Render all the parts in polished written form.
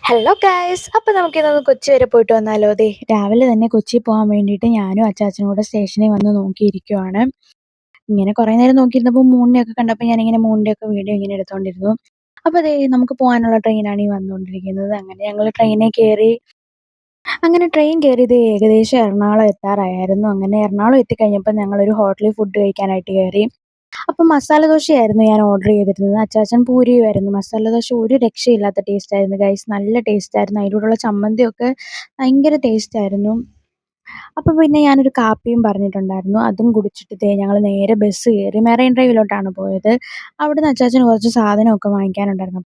Hello guys! അപ്പോൾ നമുക്കിന്നൊന്ന് കൊച്ചി വരെ പോയിട്ട് വന്നാലോ? ദേ രാവിലെ തന്നെ കൊച്ചി പോകാൻ വേണ്ടിയിട്ട് ഞാനും അച്ചാച്ചനും കൂടെ സ്റ്റേഷനിൽ വന്ന് നോക്കിയിരിക്കുവാണ്. ഇങ്ങനെ കുറേ നേരം നോക്കിയിരുന്നപ്പോൾ മൂണിനെയൊക്കെ കണ്ടപ്പോൾ ഞാനിങ്ങനെ മൂണിൻ്റെയൊക്കെ വീഡിയോ ഇങ്ങനെ എടുത്തോണ്ടിരുന്നു. അപ്പോൾ ദേ നമുക്ക് പോകാനുള്ള ട്രെയിനാണ് ഈ വന്നുകൊണ്ടിരിക്കുന്നത്. അങ്ങനെ ഞങ്ങൾ ട്രെയിനിൽ കയറി. അങ്ങനെ ട്രെയിൻ കയറിയത് ഏകദേശം എറണാകുളം എത്താറായായിരുന്നു. അങ്ങനെ എറണാകുളം എത്തിക്കഴിഞ്ഞപ്പോൾ ഞങ്ങളൊരു ഹോട്ടലിൽ ഫുഡ് കഴിക്കാനായിട്ട് കയറി. അപ്പം മസാല ദോശയായിരുന്നു ഞാൻ ഓർഡർ ചെയ്തിരുന്നത്. അച്ചാച്ചൻ പൂരിയുമായിരുന്നു. മസാല ദോശ ഒരു രക്ഷയില്ലാത്ത ടേസ്റ്റായിരുന്നു ഗൈസ്. നല്ല ടേസ്റ്റായിരുന്നു. അതിൻ്റെ കൂടെയുള്ള ചമ്മന്തിയൊക്കെ ഭയങ്കര ടേസ്റ്റായിരുന്നു. അപ്പോൾ പിന്നെ ഞാനൊരു കാപ്പിയും പറഞ്ഞിട്ടുണ്ടായിരുന്നു. അതും കുടിച്ചിട്ട് ദേ ഞങ്ങൾ നേരെ ബസ് കയറി മെറൈൻ ഡ്രൈവിലോട്ടാണ് പോയത്. അവിടുന്ന് അച്ചാച്ചന് കുറച്ച് സാധനമൊക്കെ വാങ്ങിക്കാനുണ്ടായിരുന്നു.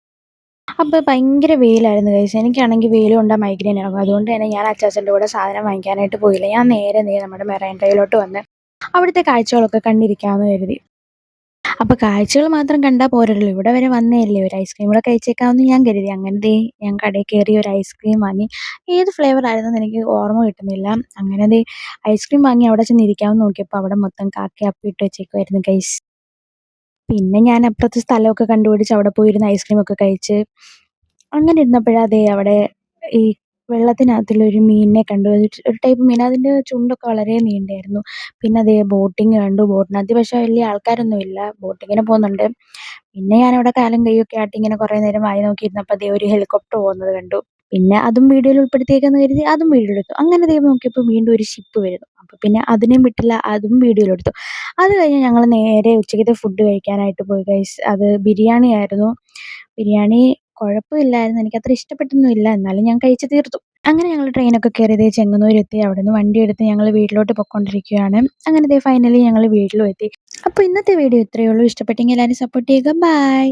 അപ്പോൾ ഭയങ്കര വെയിലായിരുന്നു ഗൈസ്. എനിക്കാണെങ്കിൽ വെയിൽ കൊണ്ടാൽ മൈഗ്രെയിൻ ആകും. അതുകൊണ്ട് തന്നെ ഞാൻ അച്ചാച്ചൻ്റെ കൂടെ സാധനം വാങ്ങിക്കാനായിട്ട് പോയില്ല. ഞാൻ നേരെ നമ്മുടെ മെറൈൻ ഡ്രൈവിലോട്ട് വന്ന് അവിടുത്തെ കാഴ്ചകളൊക്കെ കണ്ടിരിക്കാമെന്ന് കരുതി. അപ്പൊ കാഴ്ചകൾ മാത്രം കണ്ടാ പോരല്ലോ. ഇവിടെ വരെ വന്നതല്ലേ, ഒരു ഐസ്ക്രീം കൂടെ കഴിച്ചേക്കാമെന്ന് ഞാൻ കരുതി. അങ്ങനെ ദേ ഞാൻ കടയിൽ കയറി ഒരു ഐസ്ക്രീം വാങ്ങി. ഏത് ഫ്ലേവർ ആയിരുന്നെന്ന് എനിക്ക് ഓർമ്മ കിട്ടുന്നില്ല. അങ്ങനെ ദേ ഐസ്ക്രീം വാങ്ങി അവിടെ ചെന്ന് ഇരിക്കാമെന്ന് നോക്കിയപ്പോൾ അവിടെ മൊത്തം കാക്കയും അപ്പിയിട്ട് വെച്ചേക്കുവായിരുന്നു ഗൈസ്. പിന്നെ ഞാൻ അപ്പുറത്തെ സ്ഥലമൊക്കെ കണ്ടുപിടിച്ച് അവിടെ പോയിരുന്ന് ഐസ്ക്രീമൊക്കെ കഴിച്ച് അങ്ങനെ ഇരുന്നപ്പോഴാ ദേ അവിടെ ഈ വെള്ളത്തിനകത്തുള്ളൊരു മീനിനെ കണ്ടു. ഒരു ടൈപ്പ് മീൻ. അതിൻ്റെ ചുണ്ടൊക്കെ വളരെ നീണ്ടതായിരുന്നു. പിന്നെ ദേ ബോട്ടിങ് കണ്ടു. ബോട്ടിനകത്ത് പക്ഷേ വലിയ ആൾക്കാരൊന്നുമില്ല. ബോട്ടിങ്ങിന് പോകുന്നുണ്ട്. പിന്നെ ഞാനവിടെ കാലും കൈയൊക്കെ ആട്ടി ഇങ്ങനെ കുറേ നേരം വായി നോക്കിയിരുന്നപ്പോൾ ദേ ഒരു ഹെലികോപ്റ്റർ പോകുന്നത് കണ്ടു. പിന്നെ അതും വീഡിയോയിൽ ഉൾപ്പെടുത്തിയേക്കാന്ന് കരുതി അതും വീഡിയോയിലെടുത്തു. അങ്ങനെ ദേ നോക്കിയപ്പോൾ വീണ്ടും ഒരു ഷിപ്പ് വരുന്നു. അപ്പോൾ പിന്നെ അതിനെയും വിട്ടില്ല, അതും വീഡിയോയിലെടുത്തു. അത് കഴിഞ്ഞ് ഞങ്ങൾ നേരെ ഉച്ചക്കത്തെ ഫുഡ് കഴിക്കാനായിട്ട് പോയി ഗൈസ്. അത് ബിരിയാണി ആയിരുന്നു. ബിരിയാണി കുഴപ്പമില്ലായിരുന്നു. എനിക്കത്ര ഇഷ്ടപ്പെട്ടൊന്നുമില്ല. എന്നാലും ഞാൻ കഴിച്ച് തീർത്തു. അങ്ങനെ ഞങ്ങൾ ട്രെയിനൊക്കെ കയറി ദേ ചെങ്ങന്നൂരെത്തി. അവിടുന്ന് വണ്ടിയെടുത്ത് ഞങ്ങൾ വീട്ടിലോട്ട് പൊക്കോണ്ടിരിക്കുകയാണ്. അങ്ങനെ ദേ ഫൈനലി ഞങ്ങൾ വീട്ടിലും എത്തി. അപ്പോൾ ഇന്നത്തെ വീഡിയോ ഇത്രയേ ഉള്ളൂ. ഇഷ്ടപ്പെട്ടെങ്കിൽ എല്ലാവരും സപ്പോർട്ട് ചെയ്യുക. ബൈ.